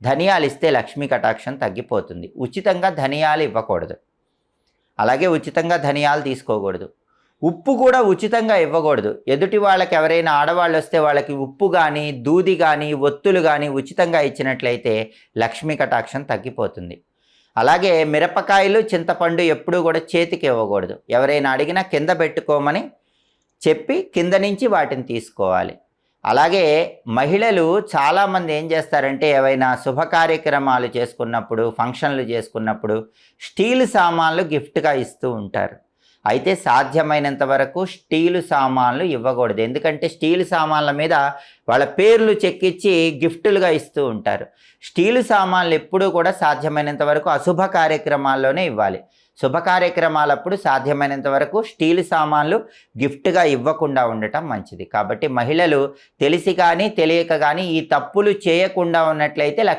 ధనియాలు ఇస్తే లక్ష్మీ కటాక్షం తగ్గిపోతుంది. ఉచితంగా ధనియాలు ఇవ్వకూడదు. అలాగే ఉచితంగా ధనియాలు తీసుకోకూడదు. ఉప్పు కూడా ఉచితంగా ఇవ్వకూడదు. ఎదుటి వాళ్ళకి ఎవరైనా ఆడవాళ్ళు వస్తే వాళ్ళకి ఉప్పు కానీ, దూది కానీ, ఒత్తులు కానీ ఉచితంగా ఇచ్చినట్లయితే లక్ష్మీ కటాక్షం తగ్గిపోతుంది. అలాగే మిరపకాయలు, చింతపండు ఎప్పుడూ కూడా చేతికి ఇవ్వకూడదు. ఎవరైనా అడిగినా కింద పెట్టుకోమని చెప్పి కింద నుంచి వాటిని తీసుకోవాలి. అలాగే మహిళలు చాలామంది ఏం చేస్తారంటే ఏవైనా శుభ కార్యక్రమాలు చేసుకున్నప్పుడు, ఫంక్షన్లు చేసుకున్నప్పుడు స్టీల్ సామాన్లు గిఫ్ట్గా ఇస్తూ ఉంటారు. అయితే సాధ్యమైనంత వరకు స్టీలు సామాన్లు ఇవ్వకూడదు. ఎందుకంటే స్టీలు సామాన్ల మీద వాళ్ళ పేర్లు చెక్కించి గిఫ్టులుగా ఇస్తూ ఉంటారు. స్టీలు సామాన్లు ఎప్పుడూ కూడా సాధ్యమైనంత వరకు అశుభ కార్యక్రమాల్లోనే ఇవ్వాలి. శుభ కార్యక్రమాలప్పుడు సాధ్యమైనంత వరకు స్టీలు సామాన్లు గిఫ్ట్గా ఇవ్వకుండా ఉండటం మంచిది. కాబట్టి మహిళలు తెలిసి కానీ తెలియక కానీ ఈ తప్పులు చేయకుండా ఉన్నట్లయితే